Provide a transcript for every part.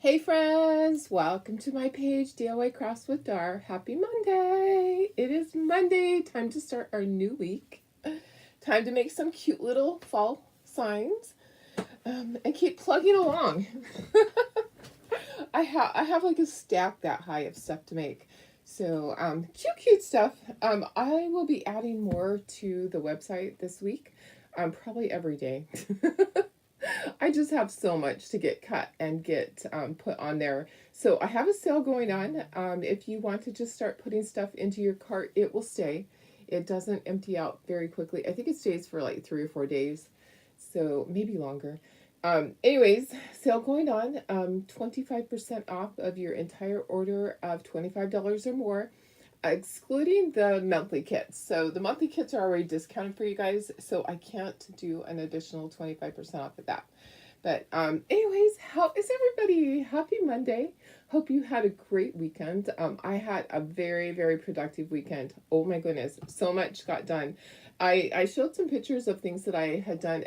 Hey friends, welcome to my page, diycraftswithdar. Happy Monday! It is Monday, time to start our new week. Time to make some cute little fall signs and keep plugging along. I have like a stack that high of stuff to make. So cute stuff. I will be adding more to the website this week, probably every day. I just have so much to get cut and get put on there. So I have a sale going on. If you want to just start putting stuff into your cart, it will stay. It doesn't empty out very quickly. I think it stays for like 3 or 4 days, so maybe longer. Anyways, sale going on. 25% off of your entire order of $25 or more, excluding the monthly kits. So the monthly kits are already discounted for you guys, so I can't do an additional 25% off of that. But anyways, how is everybody? Happy Monday. Hope you had a great weekend. I had a very, very productive weekend. Oh my goodness, so much got done. I showed some pictures of things that I had done,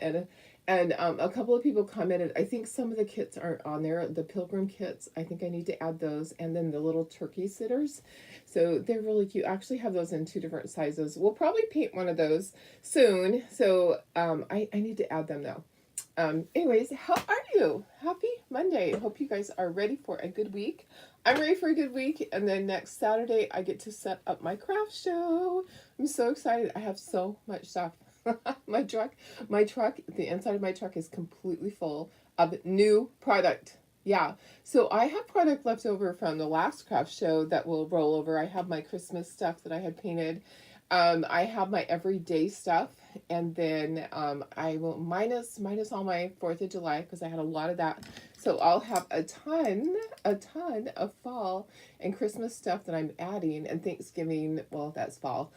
and a couple of people commented, I think some of the kits aren't on there. The pilgrim kits, I think I need to add those. And then the little turkey sitters. So they're really cute. I actually have those in 2 different sizes. We'll probably paint one of those soon. So I need to add them though. Anyways, how are you? Happy Monday. Hope you guys are ready for a good week. I'm ready for a good week. And then next Saturday, I get to set up my craft show. I'm so excited. I have so much stuff. my truck, the inside of my truck is completely full of new product. Yeah, so I have product left over from the last craft show that will roll over. I have my Christmas stuff that I had painted. I have my everyday stuff, and then I will minus all my 4th of July because I had a lot of that. So I'll have a ton of fall and Christmas stuff that I'm adding, and Thanksgiving, well, that's fall.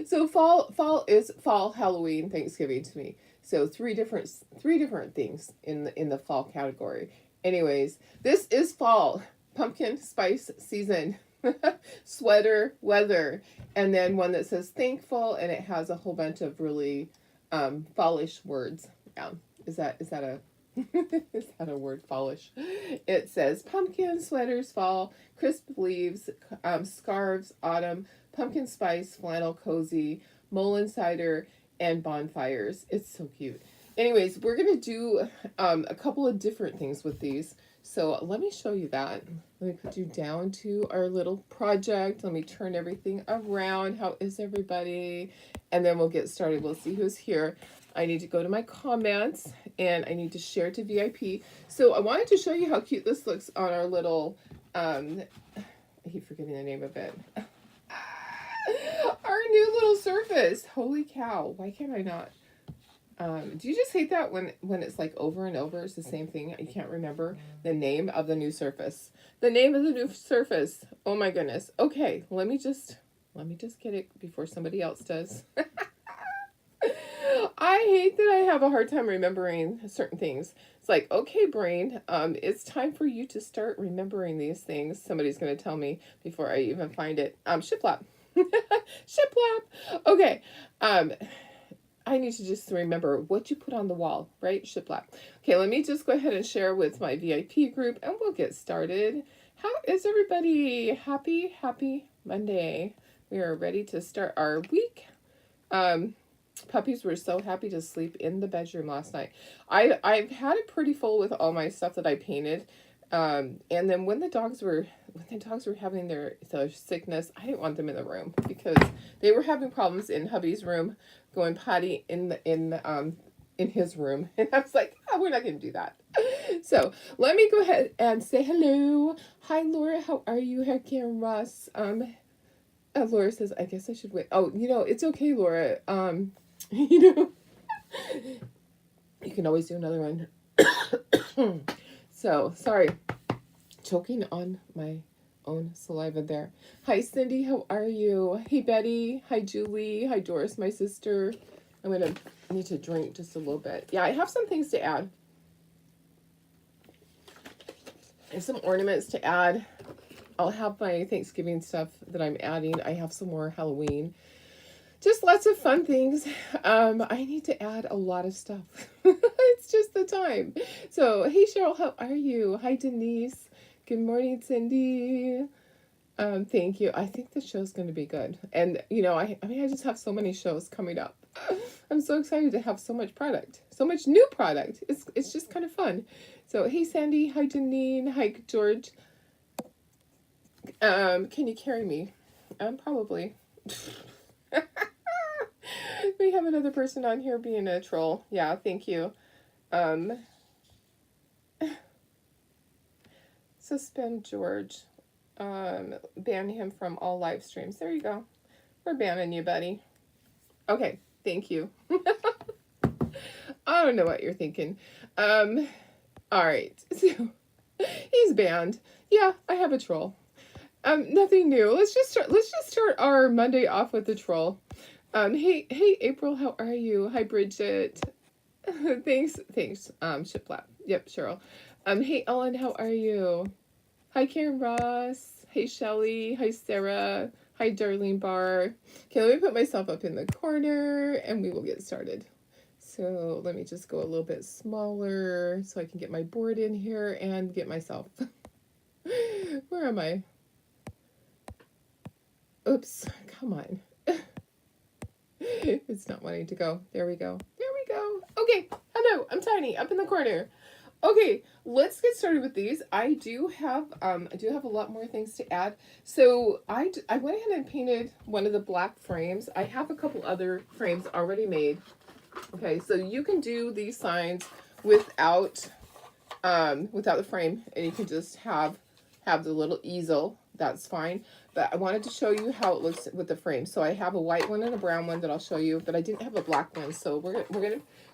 So fall is fall, Halloween, Thanksgiving to me. So three different things in the fall category. Anyways, this is fall, pumpkin spice season, sweater weather, and then one that says thankful, and it has a whole bunch of really fallish words. Yeah, is that a is that a word, fallish? It says pumpkin, sweaters, fall, crisp leaves, scarves, autumn, pumpkin spice, flannel, cozy, mullein cider, and bonfires. It's so cute. Anyways, we're going to do a couple of different things with these. So let me show you that. Let me put you down to our little project. Let me turn everything around. How is everybody? And then we'll get started. We'll see who's here. I need to go to my comments, and I need to share to VIP. So I wanted to show you how cute this looks on our little, I keep forgetting the name of it. Our new little surface. Holy cow. Why can't I not? Do you just hate that when it's like over and over? It's the same thing. You can't remember the name of the new surface. The name of the new surface. Oh my goodness. Okay, let me just get it before somebody else does. I hate that I have a hard time remembering certain things. It's like, okay, brain, it's time for you to start remembering these things. Somebody's going to tell me before I even find it. Shiplap. Shiplap. Okay. I need to just remember what you put on the wall, right? Shiplap. Okay, let me just go ahead and share with my VIP group, and we'll get started. How is everybody? Happy Monday. We are ready to start our week. Puppies were so happy to sleep in the bedroom last night. I've had it pretty full with all my stuff that I painted. And then when the dogs were having their sickness, I didn't want them in the room because they were having problems in hubby's room, going potty in his room, and I was like, oh, we're not going to do that. So let me go ahead and say hello. Hi, Laura. How are you? Hi, Karen Ross. Laura says, I guess I should wait. Oh, it's okay, Laura. You can always do another one. So, sorry, choking on my own saliva there. Hi, Cindy, how are you? Hey, Betty. Hi, Julie. Hi, Doris, my sister. I'm going to need to drink just a little bit. Yeah, I have some things to add. I have some ornaments to add. I'll have my Thanksgiving stuff that I'm adding. I have some more Halloween. Just lots of fun things. I need to add a lot of stuff. It's just the time. So, hey Cheryl, how are you? Hi Denise. Good morning, Cindy. Thank you. I think the show's going to be good. And, you know, I mean, I just have so many shows coming up. I'm so excited to have so much product, so much new product. It's just kind of fun. So, hey, Sandy. Hi, Janine. Hi, George. Can you carry me? Probably. We have another person on here being a troll. Yeah, thank you. Suspend George. Ban him from all live streams. There you go. We're banning you, buddy. Okay, thank you. I don't know what you're thinking. All right. So he's banned. Yeah, I have a troll. Nothing new. Let's just start our Monday off with the troll. Hey April, how are you? Hi Bridget. thanks. Shiplap. Yep, Cheryl. Hey Ellen, how are you? Hi Karen Ross. Hey Shelly. Hi Sarah. Hi Darlene Barr. Okay, let me put myself up in the corner and we will get started. So let me just go a little bit smaller so I can get my board in here and get myself. Where am I? Oops, come on. It's not wanting to go. There we go. There we go. Okay, hello, I'm Tiny, up in the corner. Okay, let's get started with these. I do have a lot more things to add. So I went ahead and painted one of the black frames. I have a couple other frames already made. Okay, so you can do these signs without the frame, and you can just have the little easel. That's fine. But I wanted to show you how it looks with the frame. So I have a white one and a brown one that I'll show you, but I didn't have a black one. So we're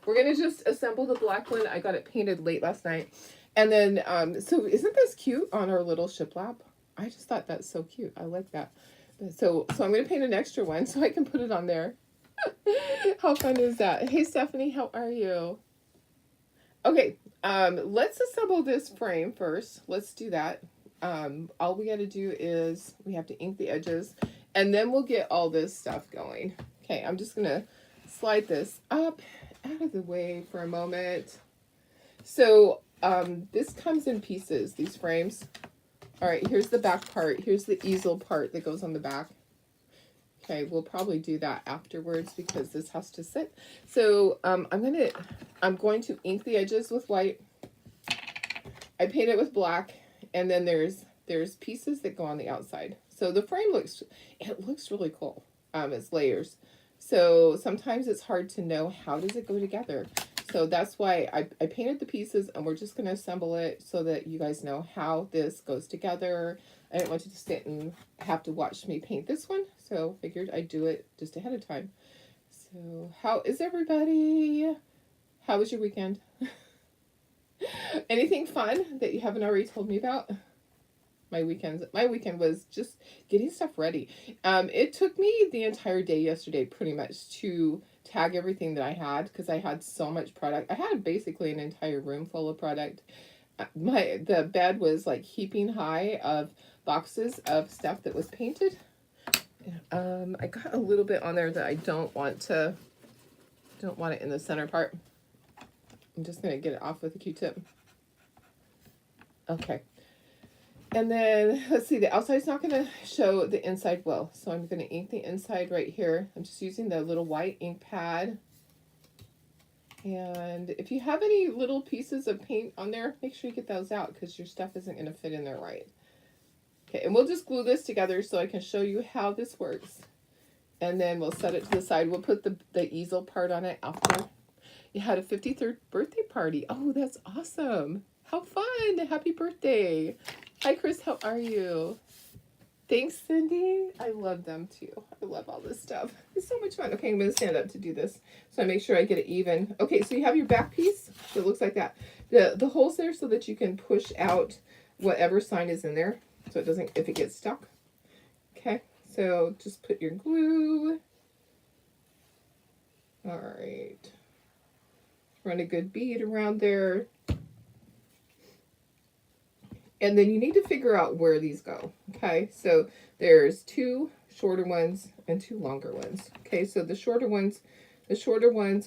gonna just assemble the black one. I got it painted late last night, and then so isn't this cute on our little shiplap? I just thought that's so cute. I like that. So I'm gonna paint an extra one so I can put it on there. How fun is that? Hey Stephanie, how are you? Okay, let's assemble this frame first. Let's do that. All we got to do is we have to ink the edges, and then we'll get all this stuff going. Okay, I'm just gonna slide this up out of the way for a moment. So this comes in pieces, these frames. All right, here's the back part. Here's the easel part that goes on the back. Okay, we'll probably do that afterwards because this has to sit. So I'm going to ink the edges with white. I paint it with black, and then there's pieces that go on the outside. So the frame looks really cool. It's layers. So sometimes it's hard to know how does it go together. So that's why I painted the pieces, and we're just going to assemble it so that you guys know how this goes together. I didn't want you to sit and have to watch me paint this one, so figured I'd do it just ahead of time. So how is everybody? How was your weekend? Anything fun that you haven't already told me about? My weekend was just getting stuff ready. It took me the entire day yesterday pretty much to tag everything that I had because I had so much product. I had basically an entire room full of product. The bed was like heaping high of boxes of stuff that was painted. I got a little bit on there that I don't want it in the center part. I'm just gonna get it off with a Q-tip. Okay. And then, let's see, the outside's not going to show, the inside will. So I'm going to ink the inside right here. I'm just using the little white ink pad. And if you have any little pieces of paint on there, make sure you get those out because your stuff isn't going to fit in there right. Okay, and we'll just glue this together so I can show you how this works. And then we'll set it to the side. We'll put the easel part on it after. You had a 53rd birthday party. Oh, that's awesome. How fun. Happy birthday. Hi, Chris. How are you? Thanks, Cindy. I love them, too. I love all this stuff. It's so much fun. Okay, I'm going to stand up to do this so I make sure I get it even. Okay, so you have your back piece. So it looks like that. The holes there so that you can push out whatever sign is in there so it doesn't, if it gets stuck. Okay, so just put your glue. All right. Run a good bead around there. And then you need to figure out where these go. Okay, so there's 2 shorter ones and 2 longer ones. Okay, so the shorter ones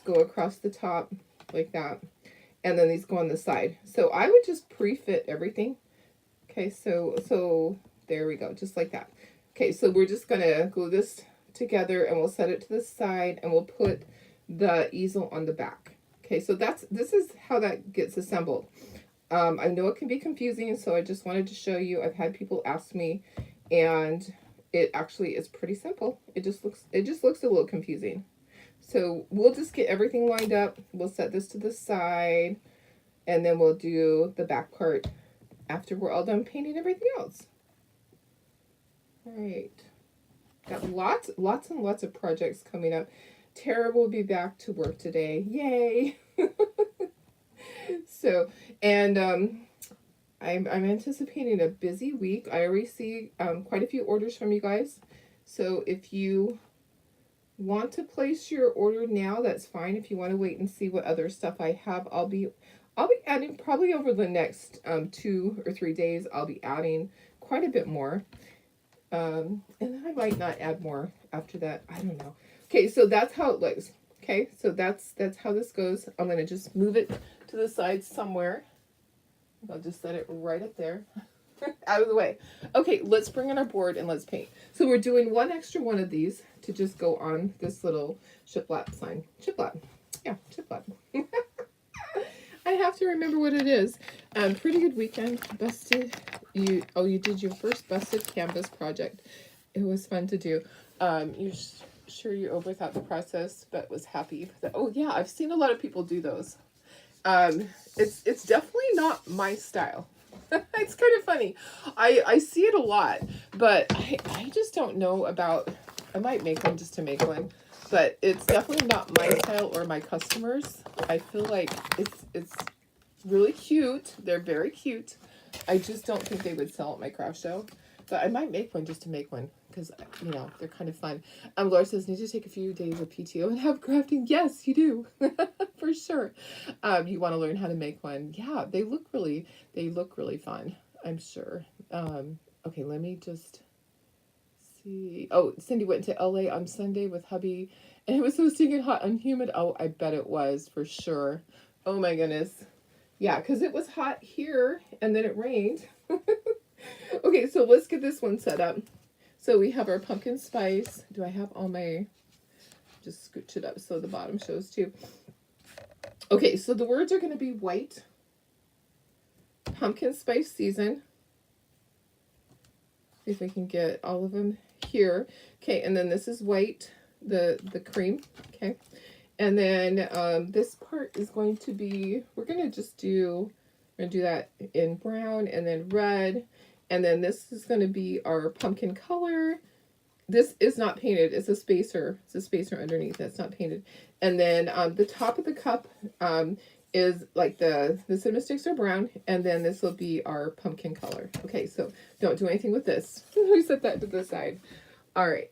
go across the top like that. and then these go on the side. So I would just pre-fit everything. Okay, so there we go, just like that. Okay, so we're just gonna glue this together and we'll set it to the side and we'll put the easel on the back. Okay, so this is how that gets assembled. I know it can be confusing, so I just wanted to show you. I've had people ask me, and it actually is pretty simple. It just looks a little confusing. So we'll just get everything lined up. We'll set this to the side, and then we'll do the back part after we're all done painting everything else. All right. Got lots and lots of projects coming up. Tara will be back to work today. Yay! So, and I'm anticipating a busy week. I already see quite a few orders from you guys. So if you want to place your order now, that's fine. If you want to wait and see what other stuff I have, I'll be adding probably over the next 2 or 3 days. I'll be adding quite a bit more. And then I might not add more after that. I don't know. Okay, so that's how it looks. Okay, so that's how this goes. I'm going to just move it to the side somewhere. I'll just set it right up there. Out of the way. Okay, let's bring in our board and let's paint. So we're doing one extra one of these to just go on this little shiplap sign. Shiplap. Yeah, shiplap. I have to remember what it is. Pretty good weekend. You did your first busted canvas project. It was fun to do. You're sure you're over without the process, but was happy. Oh yeah, I've seen a lot of people do those. It's definitely not my style. It's kind of funny. I see it a lot, but I just don't know about. I might make one just to make one, but it's definitely not my style or my customers. I feel like it's really cute. They're very cute. I just don't think they would sell at my craft show, but I might make one just to make one because, you know, they're kind of fun. Laura says, need to take a few days of PTO and have crafting. Yes, you do. For sure. You want to learn how to make one. Yeah, they look really fun, I'm sure. Okay, let me just see. Oh, Cindy went to LA on Sunday with hubby and it was so stinking hot and humid. Oh, I bet it was for sure. Oh my goodness. Yeah, because it was hot here and then it rained. Okay, so let's get this one set up. So we have our pumpkin spice. Do I have all my... Just scooch it up so the bottom shows too. Okay, so the words are going to be white, pumpkin spice season. See if we can get all of them here. Okay, and then this is white, the cream. Okay, and then this part is going to be, we're going to do that in brown and then red. And then this is going to be our pumpkin color. This is not painted. It's a spacer. It's a spacer underneath. That's not painted. And then the top of the cup is like the cinnamon sticks are brown. And then this will be our pumpkin color. Okay, so don't do anything with this. We set that to the side. All right.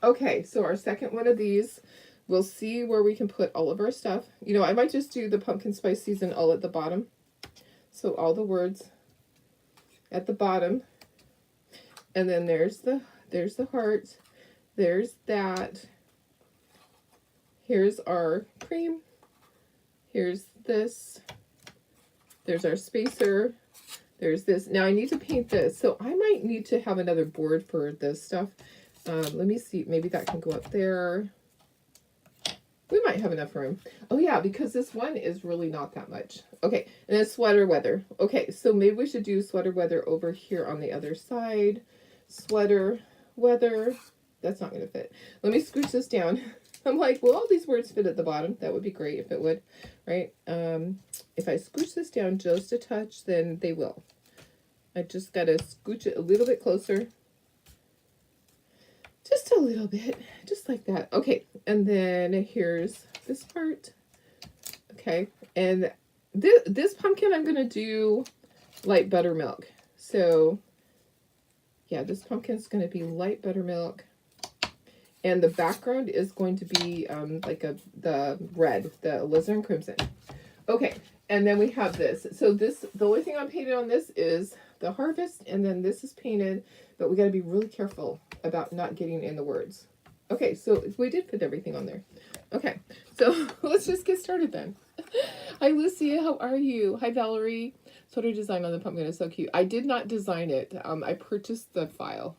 Okay, so our second one of these, we'll see where we can put all of our stuff. You know, I might just do the pumpkin spice season all at the bottom. So all the words at the bottom, and then there's the heart, there's that, here's our cream, here's this, there's our spacer, there's this. Now I need to paint this, so I might need to have another board for this stuff. Let me see, maybe that can go up there. We might have enough room. Oh yeah, because this one is really not that much. Okay, and then sweater weather. Okay, so maybe we should do sweater weather over here on the other side. Sweater weather. That's not going to fit. Let me scooch this down. I'm like, will all these words fit at the bottom? That would be great if it would, right? If I scooch this down just a touch, then they will. I just got to scooch it a little bit closer. Just a little bit, just like that. Okay, and then here's this part. Okay, and this pumpkin I'm going to do light buttermilk. So, yeah, this pumpkin's going to be light buttermilk. And the background is going to be like the red, the alizarin crimson. Okay, and then we have this. So the only thing I'm painted on this is the harvest, and then this is painted, but we got to be really careful about not getting in the words. Okay, so we did put everything on there. Okay, so let's just get started then. Hi, Lucia. How are you? Hi, Valerie. Sweater design on the pumpkin is so cute. I did not design it. I purchased the file.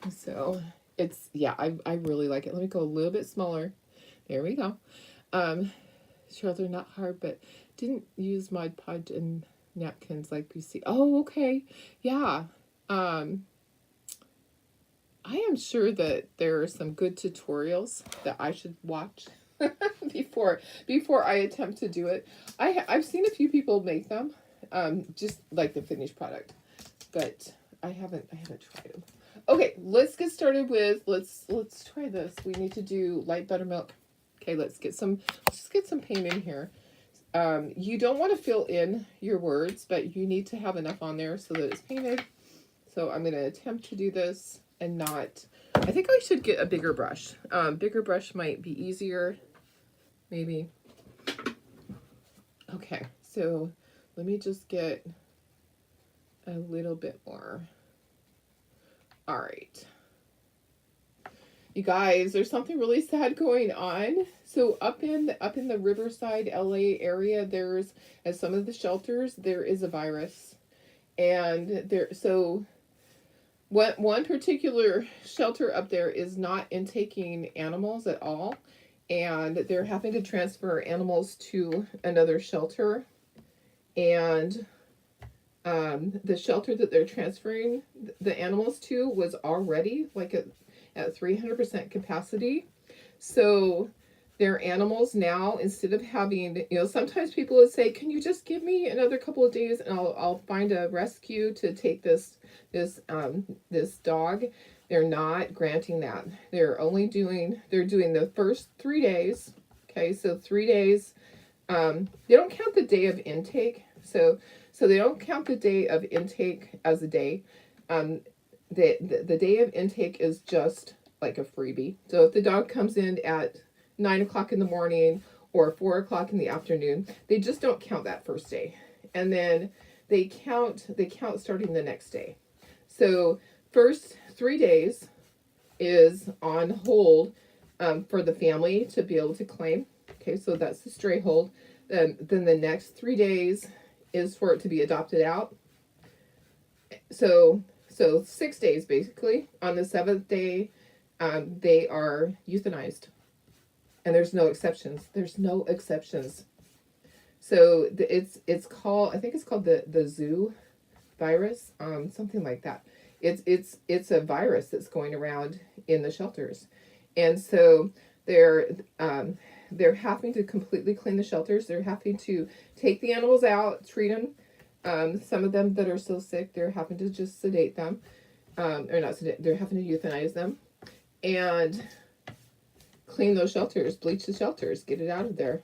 So it's, yeah, I really like it. Let me go a little bit smaller. There we go. Sure, they're not hard, but didn't use Mod Podge and napkins like PC. Oh, okay. Yeah. I am sure that there are some good tutorials that I should watch before I attempt to do it. I've seen a few people make them, just like the finished product, but I haven't tried them. Okay, let's get started with let's try this. We need to do light buttermilk. Okay, let's just get some paint in here. You don't want to fill in your words, but you need to have enough on there so that it's painted. So I'm going to attempt to do this and not, I think I should get a bigger brush. Bigger brush might be easier, maybe. Okay, so let me just get a little bit more. All right. You guys, there's something really sad going on. So up in the Riverside, LA area, there's, at some of the shelters, there is a virus. And one particular shelter up there is not intaking animals at all, and they're having to transfer animals to another shelter. And the shelter that they're transferring the animals to was already like at 300% capacity. So their animals now, instead of having, sometimes people would say, can you just give me another couple of days and I'll find a rescue to take this dog. They're not granting that. They're doing the first 3 days. Okay, so 3 days. They don't count the day of intake. So they don't count the day of intake as a day. The day of intake is just like a freebie. So if the dog comes in at 9 o'clock in the morning or 4 o'clock in the afternoon, they just don't count that first day. And then they count starting the next day. So first 3 days is on hold for the family to be able to claim. Okay, so that's the stray hold. Then the next 3 days is for it to be adopted out. So 6 days basically. On the 7th day, they are euthanized. And there's no exceptions. So it's called, I think it's called the zoo virus, something like that. It's a virus that's going around in the shelters, and so they're having to completely clean the shelters. They're having to take the animals out, treat them. Some of them that are so sick, they're having to just sedate them, or not sedate. They're having to euthanize them, and clean those shelters, bleach the shelters, get it out of there.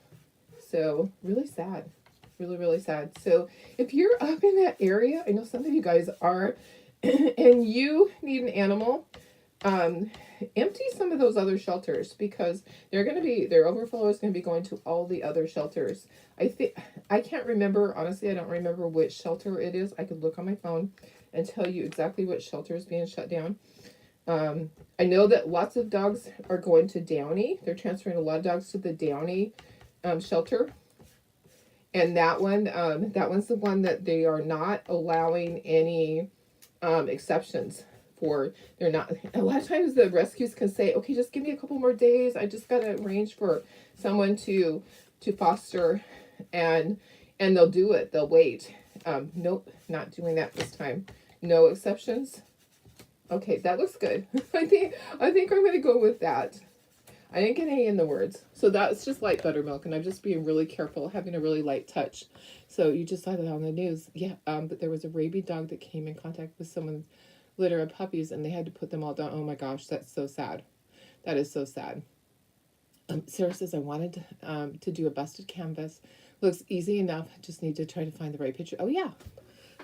So really sad. Really, really sad. So if you're up in that area, I know some of you guys are, and you need an animal, empty some of those other shelters, because their overflow is going to be going to all the other shelters. I can't remember, honestly, I don't remember which shelter it is. I could look on my phone and tell you exactly which shelter is being shut down. I know that lots of dogs are going to Downey. They're transferring a lot of dogs to the Downey shelter. And that one's the one that they are not allowing any exceptions for. They're not. A lot of times the rescues can say, okay, just give me a couple more days. I just got to arrange for someone to foster, and they'll do it. They'll wait. Nope, not doing that this time. No exceptions. Okay, that looks good. I think I'm going to go with that. I didn't get any in the words. So that's just light buttermilk, and I'm just being really careful, having a really light touch. So you just saw that on the news. Yeah, but there was a rabid dog that came in contact with someone's litter of puppies, and they had to put them all down. Oh my gosh, that's so sad. That is so sad. Sarah says, I wanted to do a busted canvas. Looks easy enough. Just need to try to find the right picture. Oh yeah,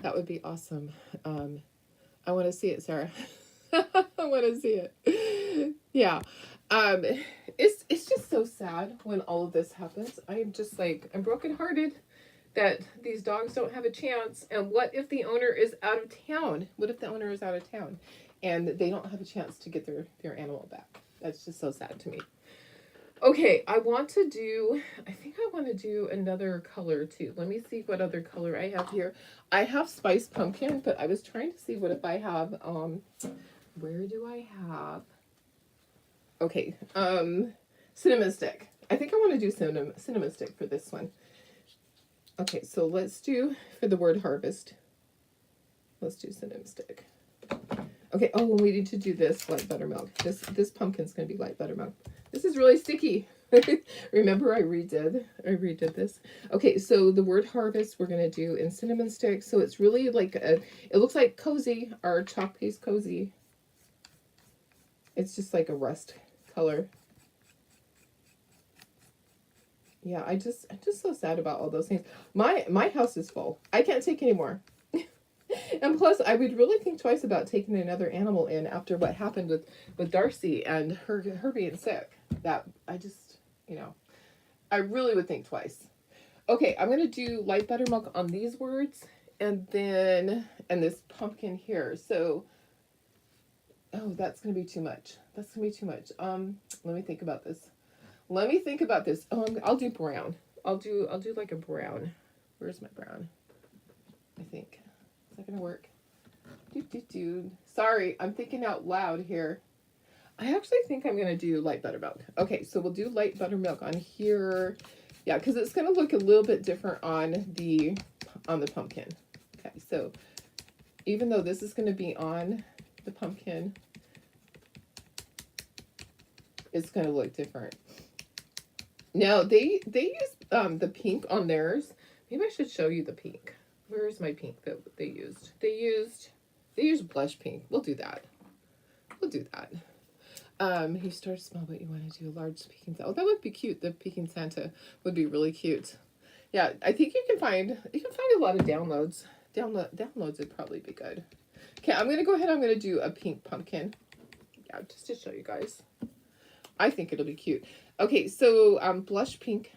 that would be awesome. I want to see it, Sarah. I want to see it. Yeah. It's just so sad when all of this happens. I'm just like, I'm brokenhearted that these dogs don't have a chance. And what if the owner is out of town? And they don't have a chance to get their animal back? That's just so sad to me. Okay, I think I want to do another color too. Let me see what other color I have here. I have spiced pumpkin, but I was trying to see what if I have, where do I have? Okay, cinnamon stick. I think I want to do cinnamon stick for this one. Okay, so let's do, for the word harvest, let's do cinnamon stick. Okay, oh, and we need to do this light buttermilk. This pumpkin's going to be light buttermilk. This is really sticky. Remember I redid this. Okay, so the word harvest we're going to do in cinnamon stick. So it's really like it looks like cozy, our chalk paste cozy. It's just like a rust color. Yeah, I'm just so sad about all those things. My house is full. I can't take any more. And plus, I would really think twice about taking another animal in after what happened with Darcy and her being sick. That I just, I really would think twice. Okay, I'm going to do light buttermilk on these words and this pumpkin here. So, oh, that's going to be too much. That's going to be too much. Let me think about this. Oh, I'll do brown. I'll do like a brown. Where's my brown? I think. Is that gonna work? Sorry, I'm thinking out loud here. I actually think I'm gonna do light buttermilk. Okay, so we'll do light buttermilk on here. Yeah, because it's gonna look a little bit different on the pumpkin. Okay, so even though this is gonna be on the pumpkin, it's gonna look different. Now they use the pink on theirs. Maybe I should show you the pink. Where's my pink that they used? They used blush pink. We'll do that. You start small, but you want to do a large peking. Oh, that would be cute. The Peking Santa would be really cute. Yeah, I think you can find a lot of downloads. Downloads would probably be good. Okay, I'm gonna go ahead. I'm gonna do a pink pumpkin. Yeah, just to show you guys. I think it'll be cute. Okay, so blush pink.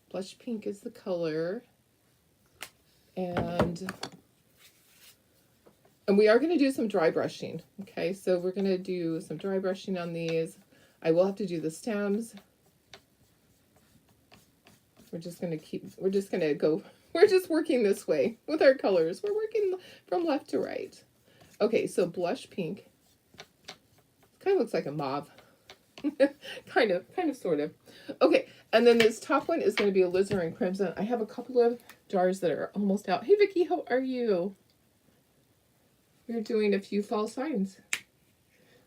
Blush pink is the color. And we are going to do some dry brushing. Okay, so we're going to do some dry brushing on these. I will have to do the stems. We're just working this way with our colors. We're working from left to right. Okay, so blush pink. Kind of looks like a mauve. kind of, sort of. Okay, and then this top one is going to be alizarin crimson. I have a couple of jars that are almost out. Hey, Vicki, how are you? We're doing a few fall signs.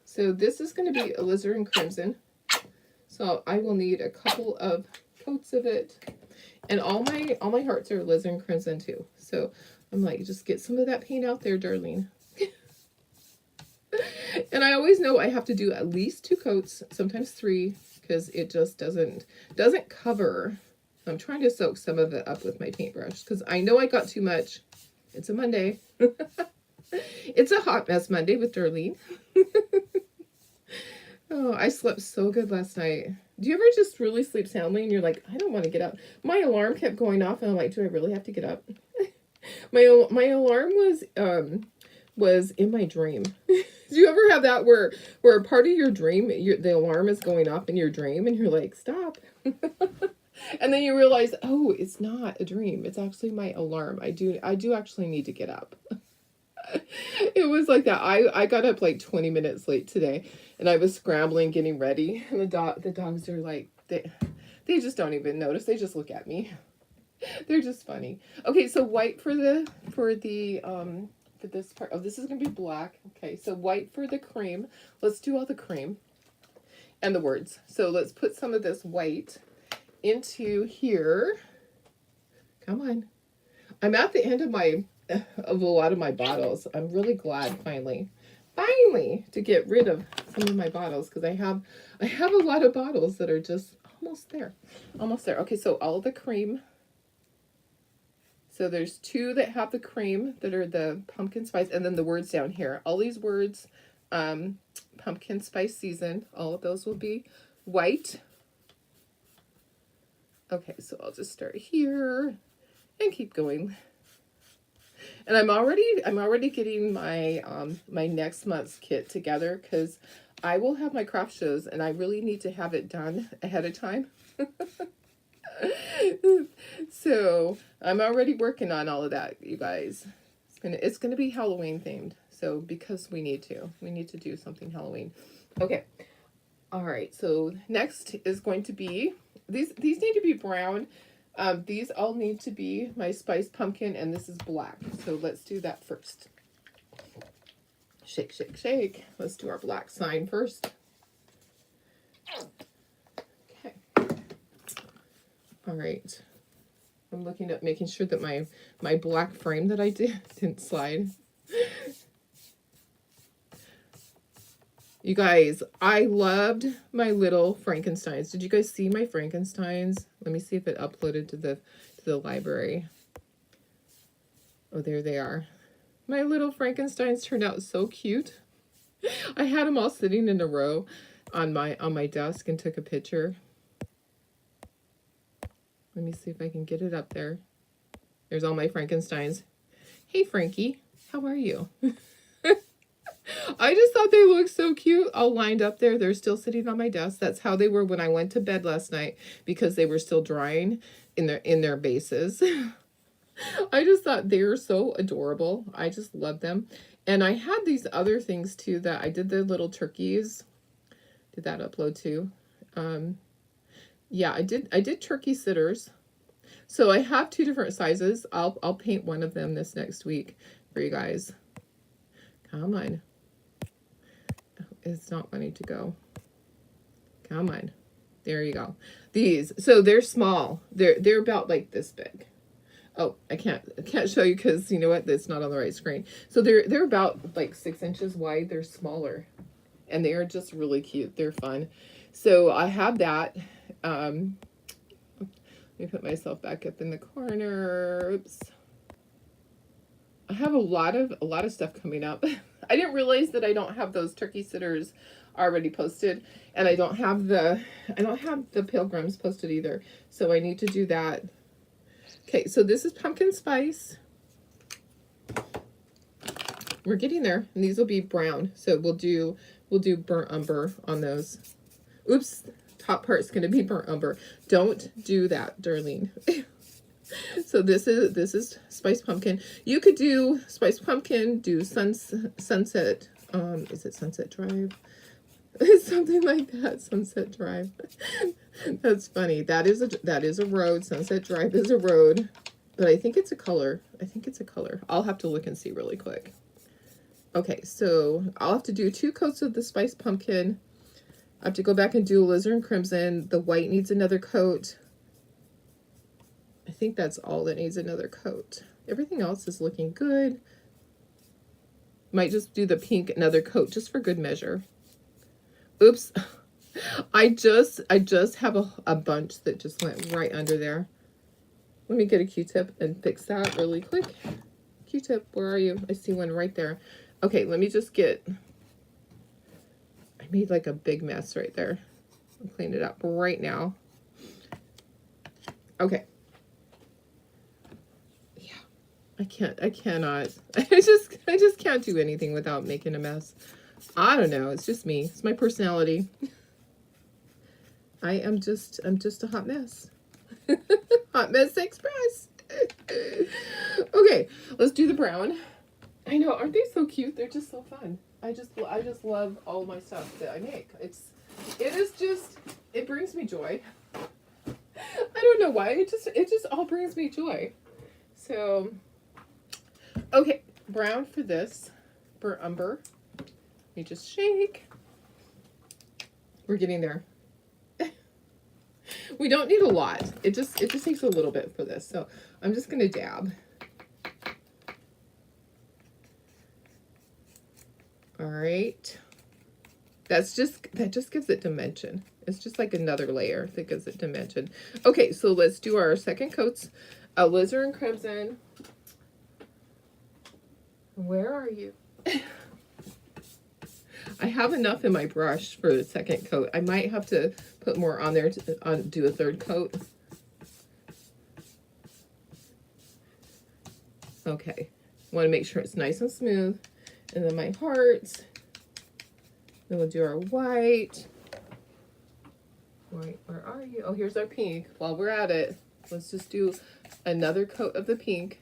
So this is going to be alizarin crimson. So I will need a couple of coats of it. And all my hearts are alizarin crimson too. So I'm like, just get some of that paint out there, darling. And I always know I have to do at least 2 coats, sometimes 3, because it just doesn't cover. I'm trying to soak some of it up with my paintbrush because I know I got too much. It's a Monday. It's a hot mess Monday with Darlene. Oh, I slept so good last night. Do you ever just really sleep soundly and you're like, I don't want to get up? My alarm kept going off and I'm like, do I really have to get up? My alarm was in my dream. Do you ever have that where a part of your dream, the alarm is going off in your dream and you're like, stop. And then you realize, oh, it's not a dream. It's actually my alarm. I do actually need to get up. It was like that. I got up like 20 minutes late today and I was scrambling, getting ready. And the dogs are like, they just don't even notice. They just look at me. They're just funny. Okay, so white for this part. Oh, this is going to be black. Okay, so white for the cream. Let's do all the cream and the words. So let's put some of this white into here. Come on. I'm at the end of a lot of my bottles. I'm really glad finally to get rid of some of my bottles because I have a lot of bottles that are just almost there. Okay, so all the cream. So there's 2 that have the cream that are the pumpkin spice, and then the words down here. All these words, pumpkin spice season, all of those will be white. Okay, so I'll just start here and keep going. And I'm already getting my my next month's kit together because I will have my craft shows, and I really need to have it done ahead of time. So I'm already working on all of that, you guys. It's gonna be Halloween themed. So because we need to do something Halloween. Okay. All right. So next is going to be these need to be brown. These all need to be my spiced pumpkin, and this is black. So let's do that first. Shake, shake, shake. Let's do our black sign first. Okay. All right. I'm looking at making sure that my black frame that I didn't slide. You guys, I loved my little Frankensteins. Did you guys see my Frankensteins? Let me see if it uploaded to the library. Oh, there they are. My little Frankensteins turned out so cute. I had them all sitting in a row on my desk and took a picture. Let me see if I can get it up there. There's all my Frankensteins. Hey, Frankie, how are you? I just thought they looked so cute, all lined up there. They're still sitting on my desk. That's how they were when I went to bed last night, because they were still drying in their bases. I just thought they were so adorable. I just love them. And I had these other things too that I did, the little turkeys. Did that upload too? Yeah, I did turkey sitters. So I have 2 different sizes. I'll paint one of them this next week for you guys. Come on. It's not wanting to go. Come on. There you go. These, so they're small. They're about like this big. Oh, I can't show you because you know what? It's not on the right screen. So they're about like 6 inches wide. They're smaller, and they are just really cute. They're fun. So I have that. Let me put myself back up in the corner. Oops. I have a lot of stuff coming up. I didn't realize that I don't have those turkey sitters already posted, and I don't have the pilgrims posted either. So I need to do that. Okay, so this is pumpkin spice. We're getting there, and these will be brown. So we'll do burnt umber on those. Oops, top part's gonna be burnt umber. Don't do that, Darlene. So this is spiced pumpkin. You could do spiced pumpkin, do sunset. Is it Sunset Drive? It's something like that. Sunset Drive. That's funny. That is a road. Sunset Drive is a road, but I think it's a color. I'll have to look and see really quick. Okay, so I'll have to do 2 coats of the spiced pumpkin. I have to go back and do alizarin crimson. The white needs another coat. I think that's all that needs another coat. Everything else is looking good. Might just do the pink another coat just for good measure. Oops. I just have a bunch that just went right under there. Let me get a Q-tip and fix that really quick. Q-tip, where are you? I see one right there. Okay, let me just get... I made like a big mess right there. I'll clean it up right now. Okay. Yeah. I cannot. I just can't do anything without making a mess. I don't know. It's just me. It's my personality. I'm just a hot mess. Hot mess express. Okay, let's do the brown. I know, aren't they so cute? They're just so fun. I just love all my stuff that I make. It brings me joy. I don't know why. It just all brings me joy. So, okay, brown for this, burnt umber. You just shake. We're getting there. We don't need a lot. It just takes a little bit for this. So I'm just gonna dab. All right. That just gives it dimension. It's just like another layer that gives it dimension. Okay, so let's do our second coats. Alizarin crimson. Where are you? I have enough in my brush for the second coat. I might have to put more on there to do a third coat. Okay, want to make sure it's nice and smooth. And then my hearts. Then we'll do our white. White, where are you? Oh, here's our pink. While we're at it, let's just do another coat of the pink.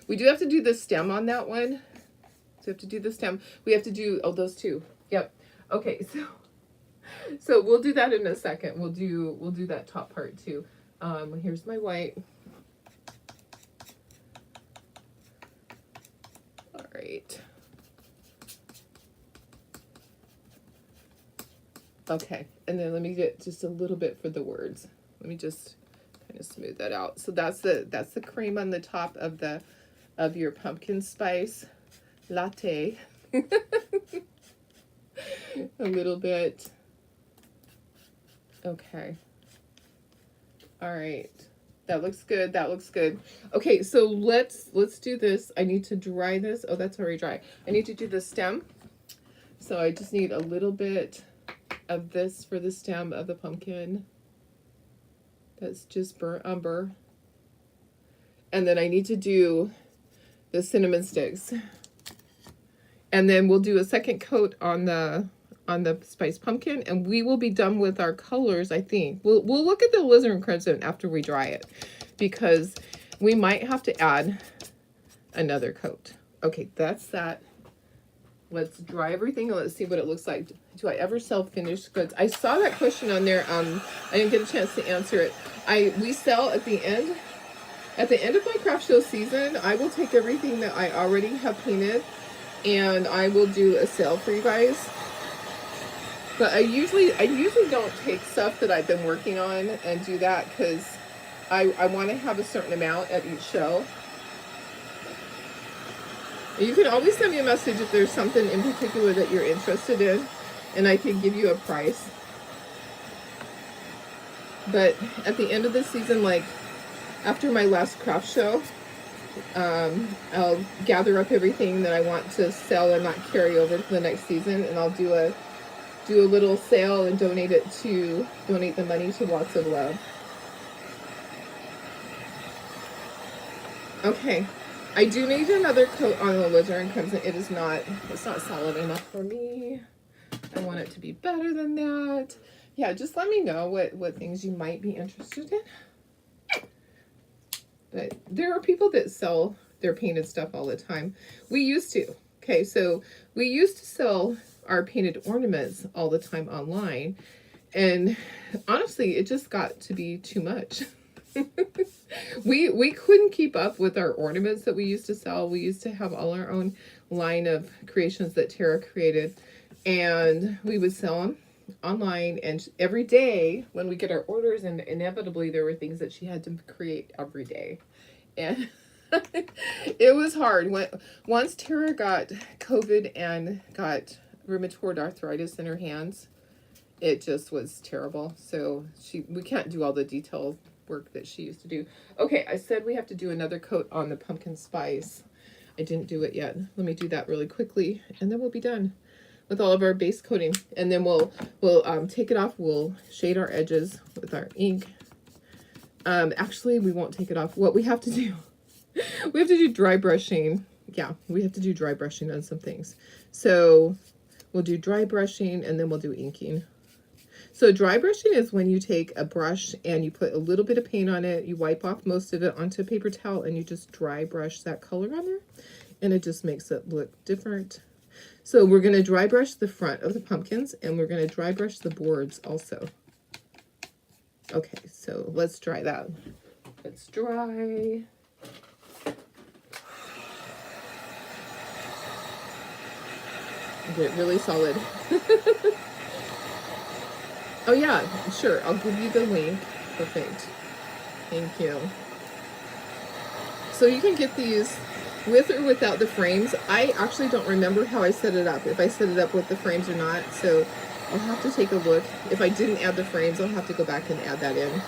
We do have to do the stem on that one. So we have to do the stem. We have to do, oh, those two. Yep. Okay, so we'll do that in a second. We'll do that top part too. Here's my white. All right. Okay, and then let me get just a little bit for the words. Let me just kind of smooth that out. So that's the cream on the top of your pumpkin spice latte. A little bit. Okay. All right. That looks good. That looks good. Okay, so let's do this. I need to dry this. Oh, that's already dry. I need to do the stem. So I just need a little bit of this for the stem of the pumpkin. That's just burnt umber. And then I need to do the cinnamon sticks. And then we'll do a second coat on the spiced pumpkin, and we will be done with our colors, I think. We'll look at the alizarin crimson after we dry it, because we might have to add another coat. Okay, that's that. Let's dry everything and let's see what it looks like. Do I ever sell finished goods? I saw that question on there. I didn't get a chance to answer it. We sell at the end of my craft show season. I will take everything that I already have painted and I will do a sale for you guys. But I usually don't take stuff that I've been working on and do that, because I want to have a certain amount at each show. You can always send me a message if there's something in particular that you're interested in, and I can give you a price. But at the end of the season, like after my last craft show, I'll gather up everything that I want to sell and not carry over to the next season, and I'll do a little sale and donate the money to Lots of Love. Okay, I do need another coat on the alizarin crimson. It's not solid enough for me. I want it to be better than that. Yeah, just let me know what things you might be interested in. But there are people that sell their painted stuff all the time. We used to. Okay, so we used to sell our painted ornaments all the time online, and honestly it just got to be too much. we couldn't keep up with our ornaments that we used to sell. We used to have all our own line of creations that Tara created, and we would sell them online, and every day when we get our orders, and inevitably there were things that she had to create every day, and it was hard. Once Tara got COVID and got rheumatoid arthritis in her hands, it just was terrible. So we can't do all the detailed work that she used to do. Okay, I said we have to do another coat on the pumpkin spice. I didn't do it yet. Let me do that really quickly, and then we'll be done with all of our base coating. And then we'll take it off. We'll shade our edges with our ink. Actually, we won't take it off. What we have to do, we have to do dry brushing. Yeah, we have to do dry brushing on some things. So we'll do dry brushing, and then we'll do inking. So dry brushing is when you take a brush and you put a little bit of paint on it, you wipe off most of it onto a paper towel, and you just dry brush that color on there, and it just makes it look different. So we're going to dry brush the front of the pumpkins, and we're going to dry brush the boards also. Okay, so let's dry that. Let's dry. Get it really solid. Oh yeah, sure. I'll give you the link. Perfect. Thank you. So you can get these with or without the frames. I actually don't remember how I set it up, if I set it up with the frames or not. So I'll have to take a look. If I didn't add the frames, I'll have to go back and add that in.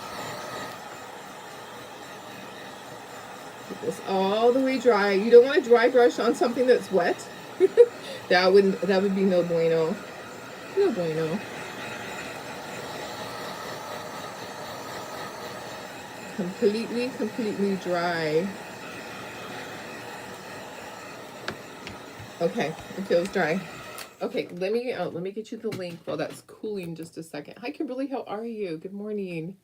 Get this all the way dry. You don't want to dry brush on something that's wet. That would be no bueno. No bueno. Completely dry. Okay, it feels dry. Okay, let me get you the link while that's cooling just a second. Hi, Kimberly. How are you? Good morning.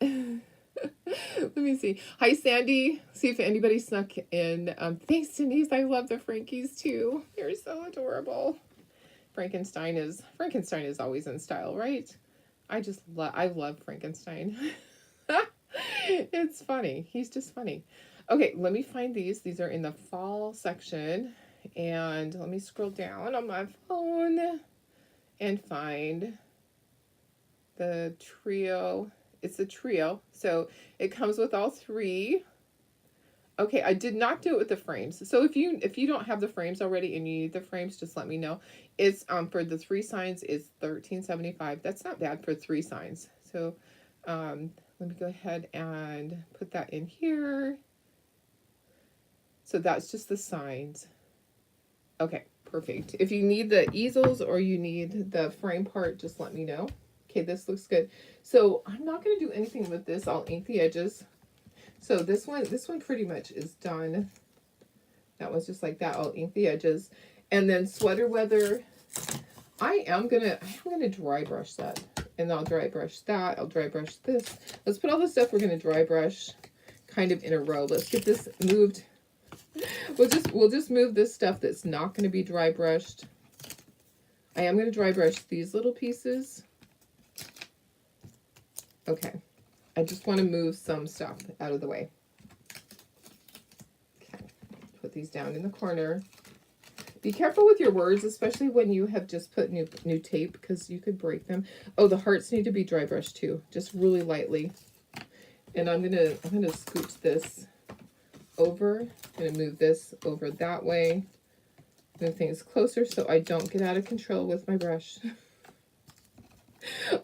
Let me see. Hi, Sandy. See if anybody snuck in. Thanks, Denise. I love the Frankies too. They're so adorable. Frankenstein is always in style, right? I love Frankenstein. It's funny. He's just funny. Okay, let me find these. These are in the fall section. And let me scroll down on my phone and find the trio. It's a trio. So it comes with all three. Okay, I did not do it with the frames. So if you don't have the frames already and you need the frames, just let me know. It's for the 3 signs is $13.75. That's not bad for 3 signs. So let me go ahead and put that in here. So that's just the signs. Okay, perfect. If you need the easels or you need the frame part, just let me know. Okay, this looks good. So I'm not going to do anything with this. I'll ink the edges. So this one pretty much is done. That one's just like that. I'll ink the edges. And then sweater weather, I'm gonna dry brush that. And I'll dry brush that. I'll dry brush this. Let's put all the stuff we're gonna dry brush kind of in a row. Let's get this moved. We'll just move this stuff that's not going to be dry brushed. I am going to dry brush these little pieces. Okay. I just want to move some stuff out of the way. Okay. Put these down in the corner. Be careful with your words, especially when you have just put new tape, because you could break them. Oh, the hearts need to be dry brushed too, just really lightly. And I'm gonna scooch this over. I'm going to move this over that way. Move things closer so I don't get out of control with my brush.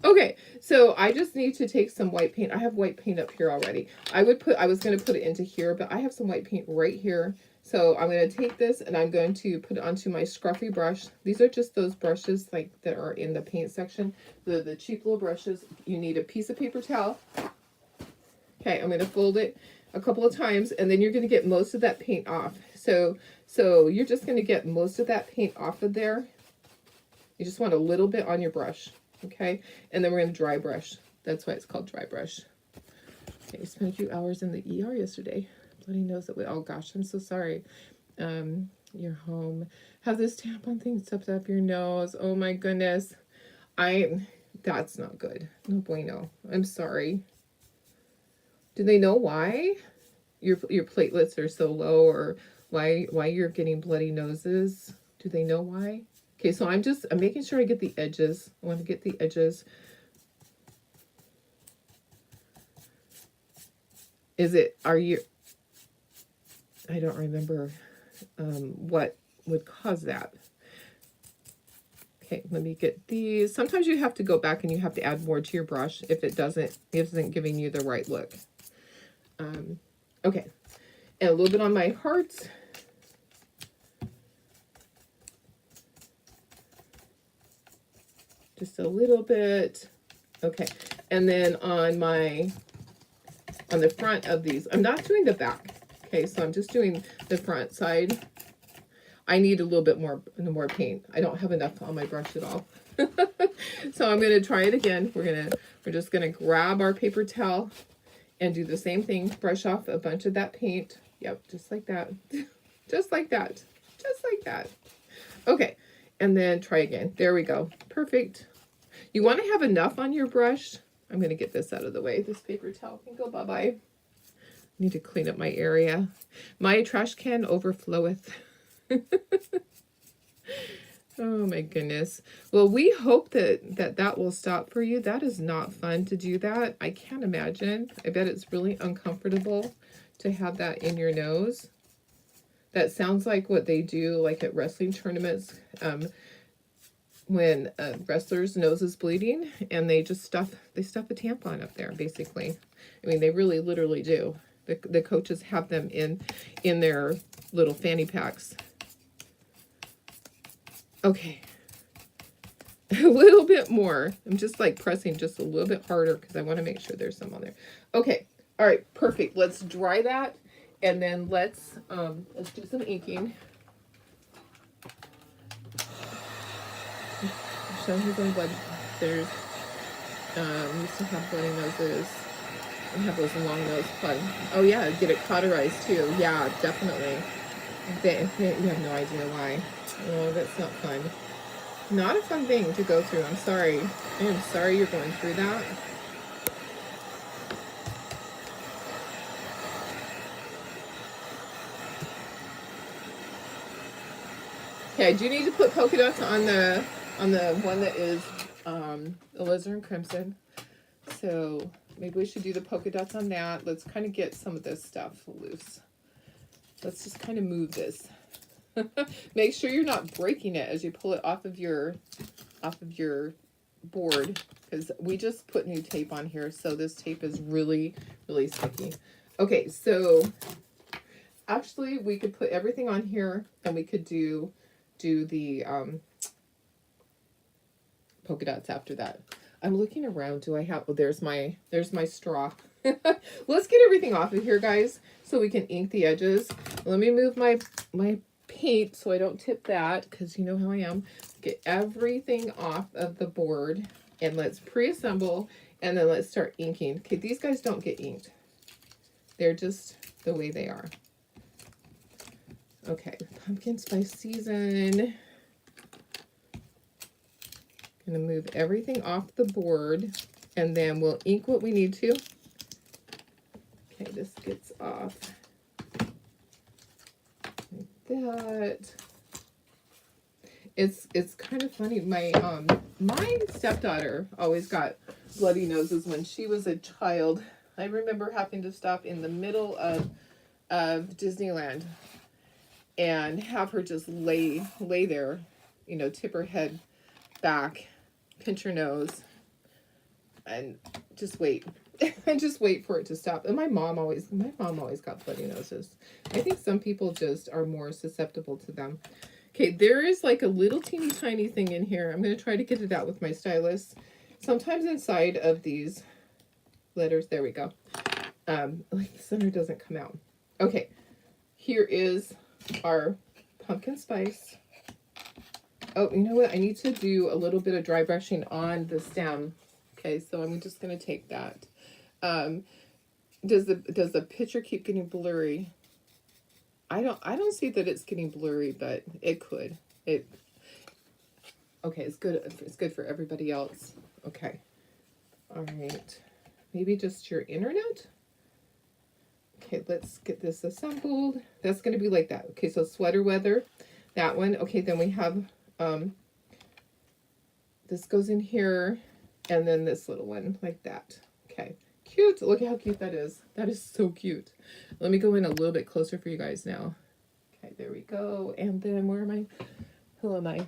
Okay, so I just need to take some white paint. I have white paint up here already. I was going to put it into here, but I have some white paint right here. So I'm going to take this and I'm going to put it onto my scruffy brush. These are just those brushes like that are in the paint section. The cheap little brushes. You need a piece of paper towel. Okay, I'm going to fold it a couple of times, and then you're going to get most of that paint off. So you're just going to get most of that paint off of there. You just want a little bit on your brush, okay? And then we're going to dry brush. That's why it's called dry brush. Okay, I spent a few hours in the ER yesterday. Bloody nose that way. Oh gosh, I'm so sorry. You're home. Have this tampon thing stuffed up your nose. Oh my goodness. That's not good. No bueno. I'm sorry. Do they know why your platelets are so low, or why you're getting bloody noses? Do they know why? Okay, so I'm making sure I get the edges. I want to get the edges. I don't remember what would cause that. Okay, let me get these. Sometimes you have to go back and you have to add more to your brush if it isn't giving you the right look. Okay, and a little bit on my heart. Just a little bit. Okay, and then on the front of these, I'm not doing the back. Okay, so I'm just doing the front side. I need a little bit more paint. I don't have enough on my brush at all. So I'm gonna try it again. We're just gonna grab our paper towel and do the same thing. Brush off a bunch of that paint. Yep, just like that. Just like that. Just like that. Okay, and then try again. There we go. Perfect. You want to have enough on your brush. I'm going to get this out of the way. This paper towel can go bye-bye. Need to clean up my area. My trash can overfloweth. Oh my goodness. Well, we hope that will stop for you. That is not fun to do that. I can't imagine. I bet it's really uncomfortable to have that in your nose. That sounds like what they do like at wrestling tournaments when a wrestler's nose is bleeding and they stuff a tampon up there, basically. I mean, they really literally do. The coaches have them in their little fanny packs. Okay, a little bit more. I'm just like pressing just a little bit harder because I want to make sure there's some on there. Okay, all right, perfect. Let's dry that, and then let's do some inking. show his own blood. There's, we used to have bloody noses. We have those long nose plug. Oh yeah, get it cauterized too. Yeah, definitely. You have no idea why. Oh, that's not fun. Not a fun thing to go through. I'm sorry. I am sorry you're going through that. Okay, I do need to put polka dots on the one that is alizarin crimson. So maybe we should do the polka dots on that. Let's kind of get some of this stuff loose. Let's just kind of move this. Make sure you're not breaking it as you pull it off of your board, because we just put new tape on here, so this tape is really, really sticky. Okay, so actually we could put everything on here and we could do the polka dots after that. I'm looking around. Do I have, oh, there's my straw. Let's get everything off of here, guys, so we can ink the edges. Let me move my paint so I don't tip that, because you know how I am. Get everything off of the board and let's pre-assemble, and then let's start inking. Okay, these guys don't get inked. They're just the way they are. Okay, pumpkin spice season. Gonna move everything off the board, and then we'll ink what we need to. Okay, this gets off like that. It's kind of funny. My stepdaughter always got bloody noses when she was a child. I remember having to stop in the middle of Disneyland and have her just lay there, you know, tip her head back, pinch her nose, and just wait. And just wait for it to stop. And my mom always got bloody noses. I think some people just are more susceptible to them. Okay, there is like a little teeny tiny thing in here. I'm going to try to get it out with my stylus. Sometimes inside of these letters, there we go. Like the center doesn't come out. Okay, here is our pumpkin spice. Oh, you know what? I need to do a little bit of dry brushing on the stem. Okay, so I'm just going to take that. Does the picture keep getting blurry? I don't see that it's getting blurry, but it could. Okay, it's good. It's good for everybody else. Okay. All right. Maybe just your internet. Okay, let's get this assembled. That's going to be like that. Okay, so sweater weather, that one. Okay, then we have this goes in here, and then this little one like that. Okay. Cute. Look at how cute that is. That is so cute. Let me go in a little bit closer for you guys now. Okay, there we go. And then where am I? Who am I?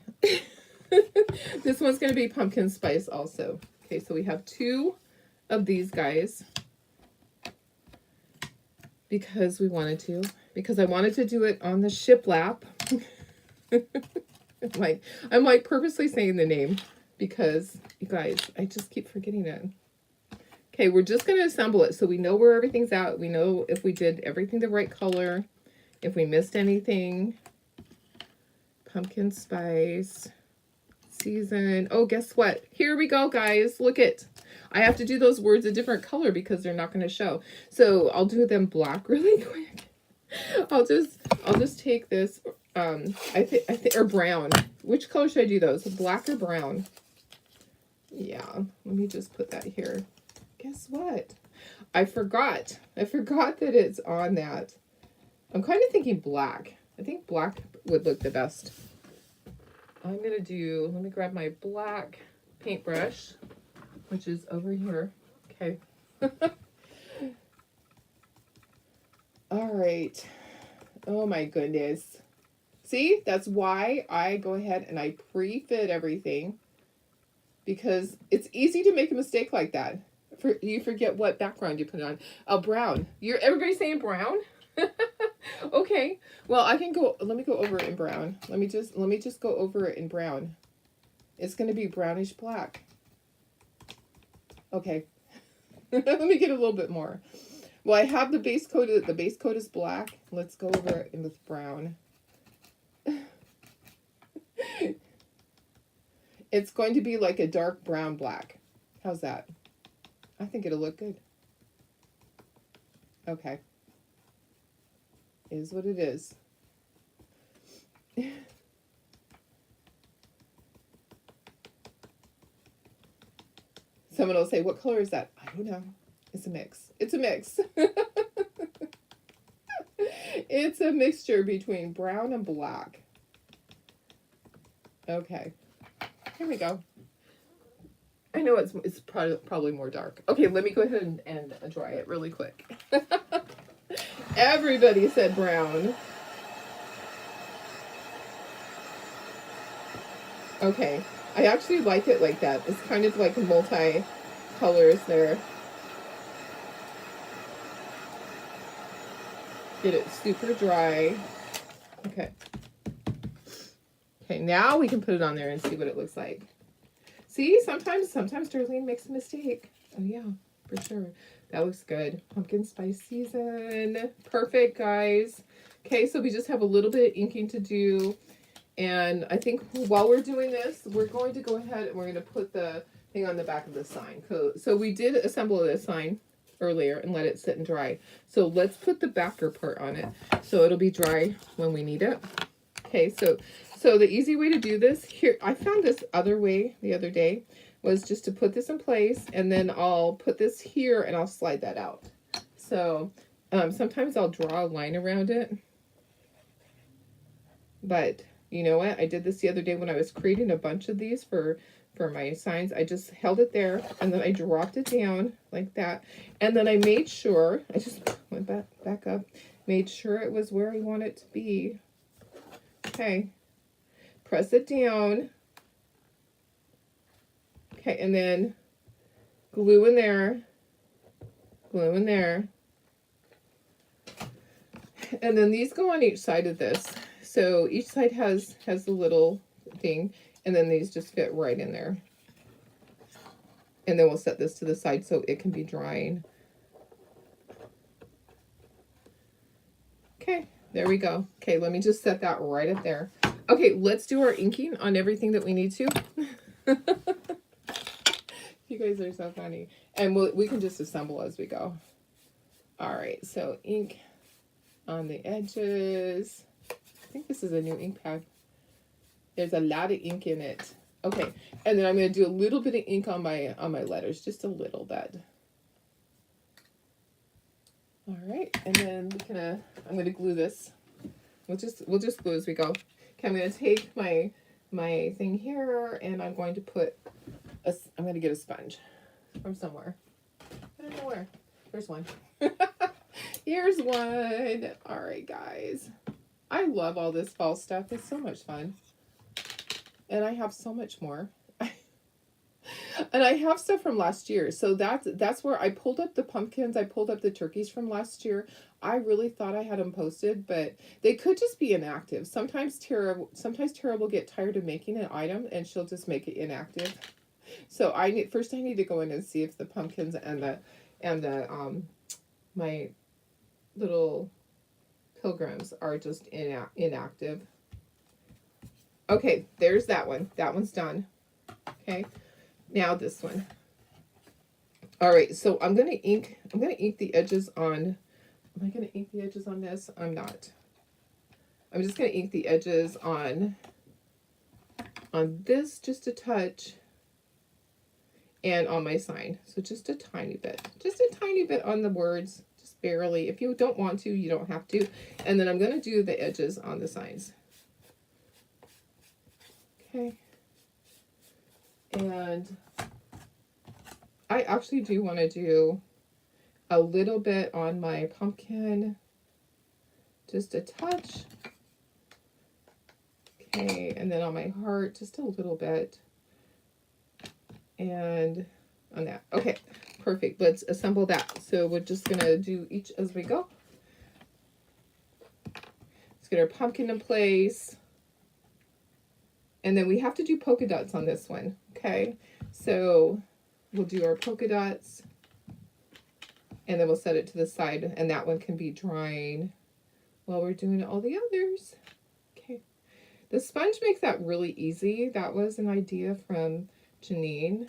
This one's going to be pumpkin spice also. Okay, so we have 2 of these guys because we wanted to. Because I wanted to do it on the shiplap. I'm like purposely saying the name because, you guys, I just keep forgetting it. Okay, we're just going to assemble it so we know where everything's at. We know if we did everything the right color, if we missed anything. Pumpkin spice season. Oh, guess what? Here we go, guys. Look it. I have to do those words a different color because they're not going to show. So I'll do them black really quick. I'll just take this. I think or brown. Which color should I do those? Black or brown? Yeah. Let me just put that here. Guess what? I forgot that it's on that. I'm kind of thinking black. I think black would look the best. I'm going to do, let me grab my black paintbrush, which is over here. Okay. All right. Oh my goodness. See, that's why I go ahead and I pre-fit everything, because it's easy to make a mistake like that. You forget what background you put on. Oh, brown. Everybody's saying brown? Okay. Well, I can go, let me go over it in brown. Let me just go over it in brown. It's going to be brownish black. Okay. Let me get a little bit more. Well, I have the base coat. The base coat is black. Let's go over it with brown. It's going to be like a dark brown black. How's that? I think it'll look good. Okay. Is what it is. Someone will say, what color is that? I don't know. It's a mix. It's a mix. It's a mixture between brown and black. Okay. Here we go. I know it's probably more dark. Okay, let me go ahead and dry it really quick. Everybody said brown. Okay. I actually like it like that. It's kind of like multi-colors there. Get it super dry. Okay. Okay, now we can put it on there and see what it looks like. See, sometimes Darlene makes a mistake. Oh yeah, for sure. That looks good. Pumpkin spice season. Perfect, guys. Okay, so we just have a little bit of inking to do. And I think while we're doing this, we're going to go ahead and we're going to put the thing on the back of the sign. So we did assemble this sign earlier and let it sit and dry. So let's put the backer part on it so it'll be dry when we need it. Okay, so the easy way to do this, here, I found this other way the other day, was just to put this in place and then I'll put this here and I'll slide that out. So sometimes I'll draw a line around it. But you know what? I did this the other day when I was creating a bunch of these for my signs. I just held it there and then I dropped it down like that. And then I made sure, I just went back up, made sure it was where I want it to be. Okay. Press it down. Okay, and then glue in there. Glue in there. And then these go on each side of this. So each side has the little thing, and then these just fit right in there. And then we'll set this to the side so it can be drying. Okay, there we go. Okay, let me just set that right up there. Okay, let's do our inking on everything that we need to. You guys are so funny. And we can just assemble as we go. All right, so ink on the edges. I think this is a new ink pad. There's a lot of ink in it. Okay, and then I'm going to do a little bit of ink on my letters, just a little bit. All right, and then I'm going to glue this. We'll just glue as we go. Okay, I'm going to take my thing here, and I'm going to put I'm going to get a sponge from somewhere. I don't know where. There's one. Here's one. All right, guys. I love all this fall stuff. It's so much fun. And I have so much more. And I have stuff from last year. So that's where I pulled up the pumpkins. I pulled up the turkeys from last year. I really thought I had them posted, but they could just be inactive. Sometimes Tara will get tired of making an item and she'll just make it inactive. So first I need to go in and see if the pumpkins and the my little pilgrims are just inactive. Okay, there's that one. That one's done. Okay, now this one. All right, so I'm gonna ink the edges on. Am I gonna ink the edges on this? I'm not. I'm just gonna ink the edges on this just a touch, and on my sign. So just a tiny bit on the words. Barely. If you don't want to, you don't have to. And then I'm going to do the edges on the signs. Okay. And I actually do want to do a little bit on my pumpkin. Just a touch. Okay. And then on my heart, just a little bit. And on that. Okay. Perfect. Let's assemble that. So we're just going to do each as we go. Let's get our pumpkin in place. And then we have to do polka dots on this one. Okay. So we'll do our polka dots. And then we'll set it to the side. And that one can be drying while we're doing all the others. Okay. The sponge makes that really easy. That was an idea from Janine.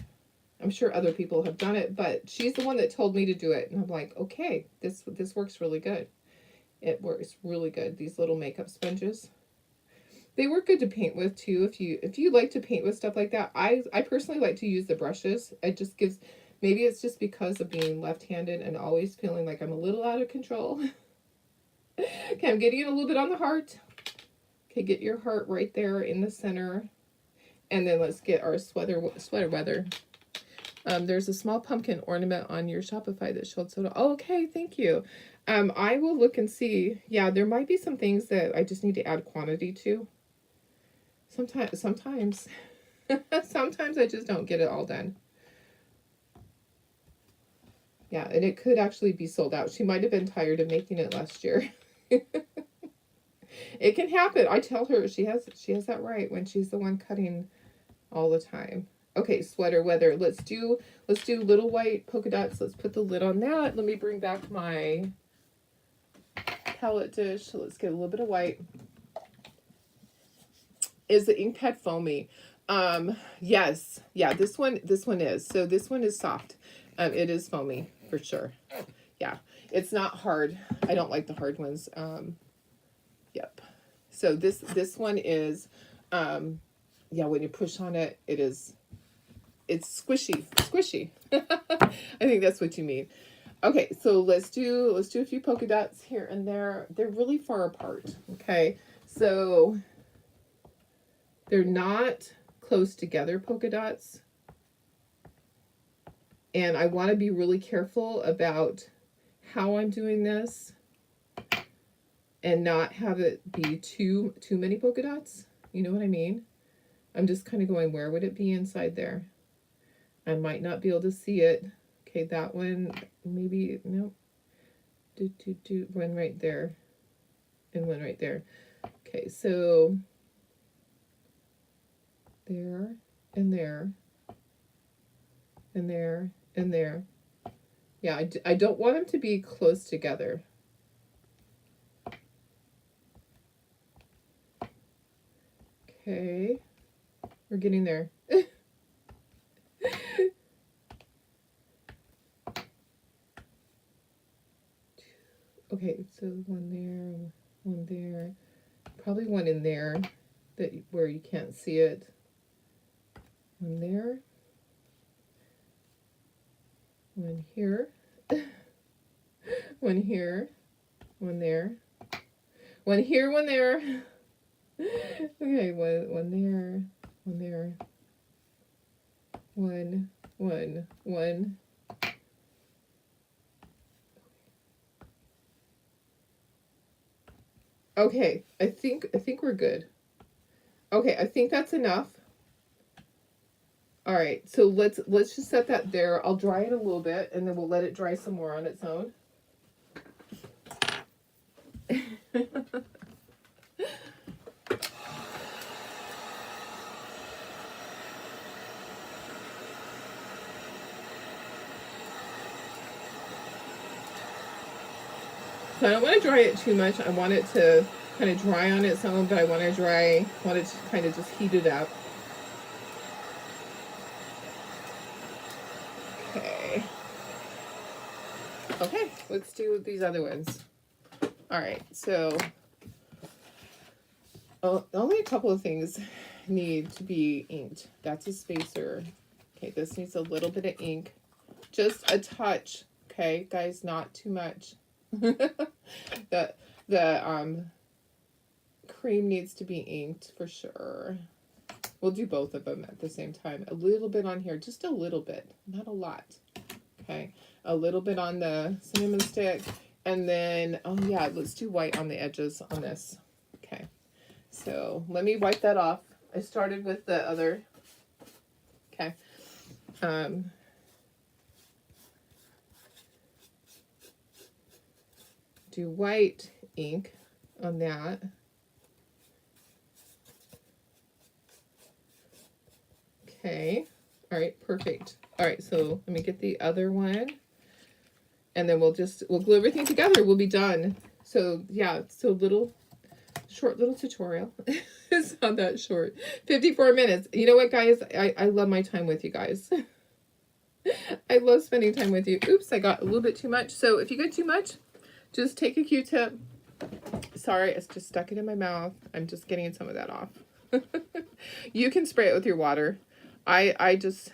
I'm sure other people have done it, but she's the one that told me to do it. And I'm like, okay, this works really good. It works really good. These little makeup sponges. They work good to paint with too. If you like to paint with stuff like that, I personally like to use the brushes. It just gives, maybe it's just because of being left-handed and always feeling like I'm a little out of control. Okay, I'm getting it a little bit on the heart. Okay, get your heart right there in the center. And then let's get our sweater weather. There's a small pumpkin ornament on your Shopify that showed so. Oh, okay, thank you. I will look and see. Yeah, there might be some things that I just need to add quantity to. Sometimes I just don't get it all done. Yeah, and it could actually be sold out. She might have been tired of making it last year. It can happen. I tell her she has that right when she's the one cutting all the time. Okay, sweater weather. Let's do little white polka dots. Let's put the lid on that. Let me bring back my palette dish. So let's get a little bit of white. Is the ink pad foamy? Yes. Yeah, this one is. So this one is soft. It is foamy for sure. Yeah, it's not hard. I don't like the hard ones. Yep. So this one is, yeah, when you push on it, it's squishy. I think that's what you mean. Okay, so let's do a few polka dots here and there. They're really far apart. Okay, so they're not close together polka dots. And I want to be really careful about how I'm doing this and not have it be too many polka dots. You know what I mean? I'm just kind of going, where would it be inside there? I might not be able to see it. Okay, that one, maybe, no. One right there. And one right there. Okay, so there, and there, and there, and there. Yeah, I don't want them to be close together. Okay, we're getting there. Okay, so one there, probably one in there that where you can't see it. One there, one here, one here, one there, one here, one there. Okay, one there, one there, one. Okay, I think we're good. Okay, I think that's enough. All right, so let's just set that there. I'll dry it a little bit, and then we'll let it dry some more on its own. So I don't want to dry it too much. I want it to kind of dry on its own, but I want it to kind of just heat it up. Okay, let's do these other ones. All right, so only a couple of things need to be inked. That's a spacer. Okay, this needs a little bit of ink, just a touch. Okay, guys, not too much. the cream needs to be inked for sure. We'll do both of them at the same time. A little bit on here, just a little bit, not a lot. Okay, a little bit on the cinnamon stick, and then, oh yeah, let's do white on the edges on this. Okay, so let me wipe that off. I started with the other. Okay. Do white ink on that. Okay. All right, perfect. All right, so let me get the other one, and then we'll glue everything together. We'll be done. So yeah, so little short little tutorial. It's not that short. 54 minutes. You know what, guys? I love my time with you guys. I love spending time with you. Oops, I got a little bit too much. So if you get too much, just take a Q-tip. Sorry, it's just stuck it in my mouth. I'm just getting some of that off. You can spray it with your water. I just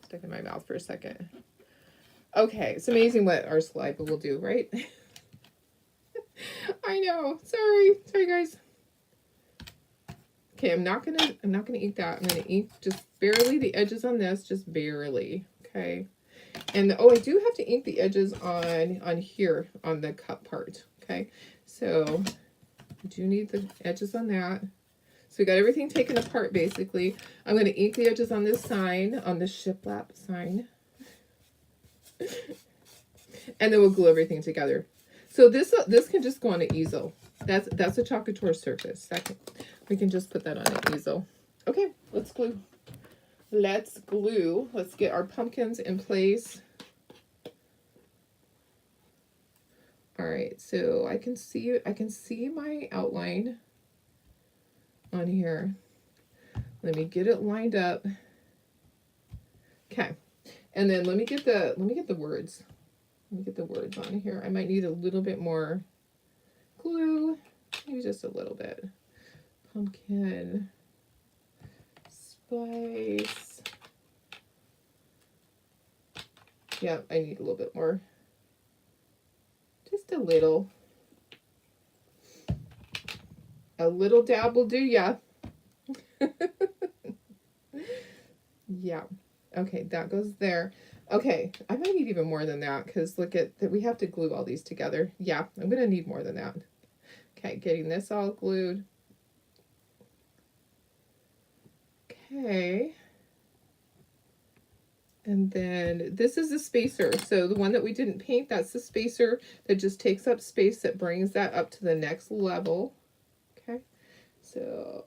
stuck it in my mouth for a second. Okay, it's amazing what our saliva will do, right? I know. Sorry guys. Okay, I'm not gonna eat that. I'm gonna eat just barely the edges on this, just barely. Okay. And oh, I do have to ink the edges on here on the cup part. Okay, so I do need the edges on that. So we got everything taken apart basically. I'm going to ink the edges on this sign, on the shiplap sign, and then we'll glue everything together. So this can just go on an easel. That's a chocolate surface. We can just put that on an easel. Okay, let's glue. Let's glue. Let's get our pumpkins in place. All right, so I can see my outline on here. Let me get it lined up. Okay, and then let me get the words. Let me get the words on here. I might need a little bit more glue, maybe just a little bit. Pumpkin spice. Yeah, I need a little bit more. Just a little. A little dab will do ya. Yeah. Okay, that goes there. Okay, I might need even more than that because look at that. We have to glue all these together. Yeah, I'm going to need more than that. Okay, getting this all glued. Okay. And then this is the spacer. So the one that we didn't paint, that's the spacer that just takes up space, that brings that up to the next level. Okay. So,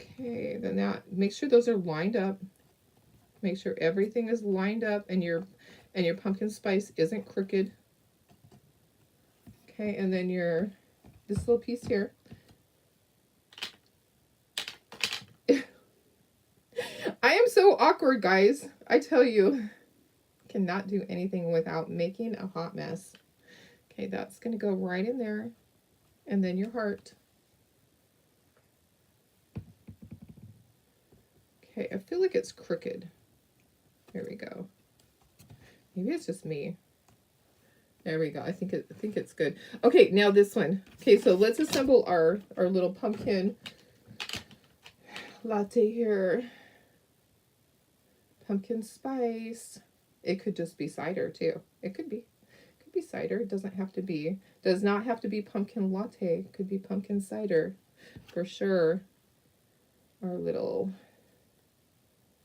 okay, then that, make sure those are lined up. Make sure everything is lined up and your pumpkin spice isn't crooked. Okay, and then this little piece here. I am so awkward, guys. I tell you, cannot do anything without making a hot mess. Okay, that's going to go right in there. And then your heart. Okay, I feel like it's crooked. There we go. Maybe it's just me. There we go. I think it's good. Okay, now this one. Okay, so let's assemble our little pumpkin latte here. Pumpkin spice. It could just be cider too. It could be cider. It does not have to be pumpkin latte. It could be pumpkin cider for sure. Our little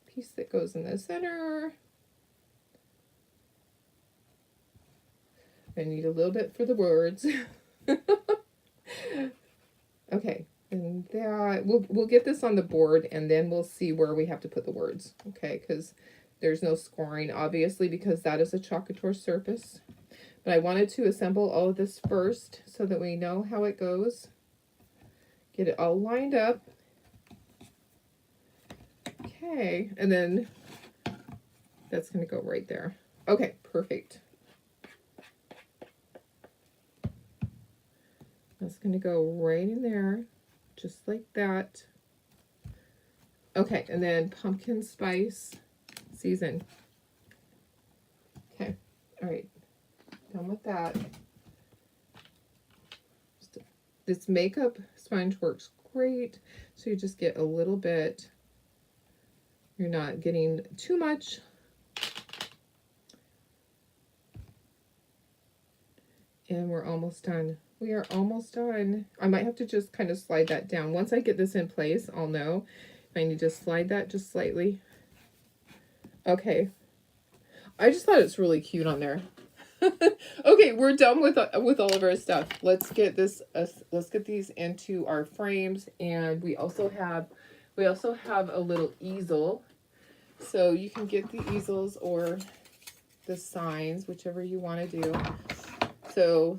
piece that goes in the center. I need a little bit for the words. Okay, and that we'll get this on the board and then we'll see where we have to put the words. Okay, because there's no scoring obviously because that is a chocolate surface. But I wanted to assemble all of this first so that we know how it goes. Get it all lined up. Okay, and then that's going to go right there. Okay, perfect. That's going to go right in there, just like that. Okay, and then pumpkin spice season. Okay, all right. Done with that. This makeup sponge works great. So you just get a little bit. You're not getting too much. And we're almost done. We are almost done. I might have to just kind of slide that down. Once I get this in place, I'll know if I need to slide that just slightly. Okay. I just thought it's really cute on there. Okay, we're done with all of our stuff. Let's get this. Let's get these into our frames, and we also have a little easel, so you can get the easels or the signs, whichever you want to do. So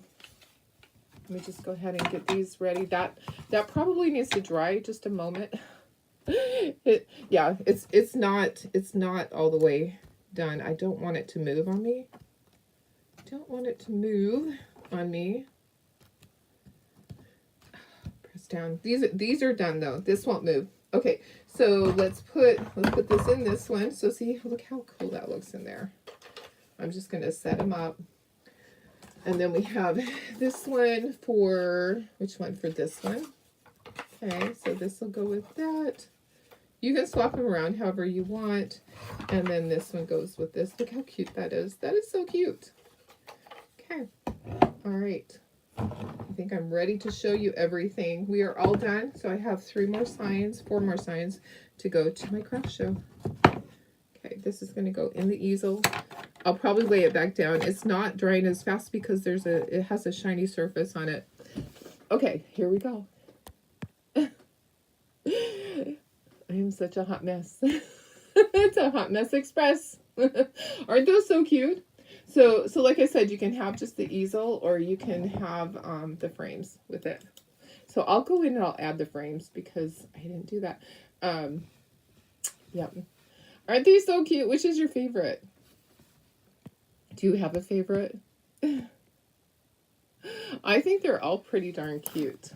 let me just go ahead and get these ready. That probably needs to dry just a moment. It's not all the way done. I don't want it to move on me. Don't want it to move on me. Press down. These are done though. This won't move. Okay, so let's put this in this one. So see, look how cool that looks in there. I'm just gonna set them up. And then we have this one for, which one for this one? Okay, so this will go with that. You can swap them around however you want. And then this one goes with this. Look how cute that is. That is so cute. Okay, all right. I think I'm ready to show you everything. We are all done. So I have 4 more signs to go to my craft show. Okay, this is gonna go in the easel. I'll probably lay it back down. It's not drying as fast because it has a shiny surface on it. Okay, here we go. I am such a hot mess. It's a hot mess express. Aren't those so cute? So like I said, you can have just the easel or you can have the frames with it. So I'll go in and I'll add the frames because I didn't do that. Yeah. Aren't these so cute? Which is your favorite? Do you have a favorite? I think they're all pretty darn cute.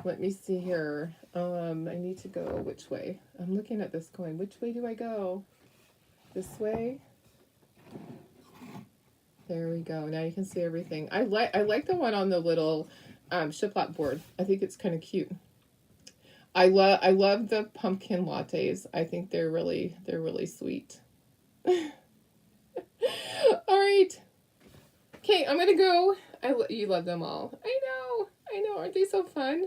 Let me see here. I need to go which way? I'm looking at this going, which way do I go? This way? There we go. Now you can see everything. I like the one on the little shiplap board. I think it's kind of cute. I love the pumpkin lattes. I think they're really sweet. All right. Okay, I'm gonna go. You love them all. I know. Aren't they so fun?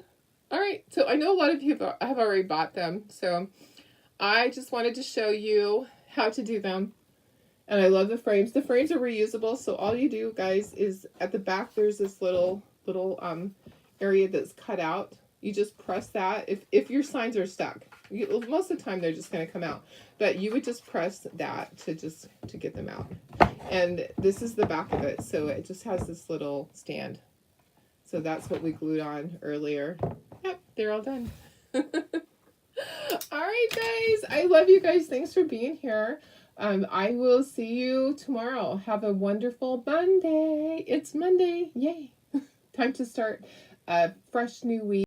All right. So I know a lot of you have already bought them. So I just wanted to show you how to do them. And I love the frames. The frames are reusable. So all you do, guys, is at the back there's this little area that's cut out. You just press that. If your signs are stuck, most of the time they're just going to come out. But you would just press that to get them out. And this is the back of it. So it just has this little stand. So that's what we glued on earlier. Yep, they're all done. All right, guys. I love you guys. Thanks for being here. I will see you tomorrow. Have a wonderful Monday. It's Monday. Yay. Time to start a fresh new week.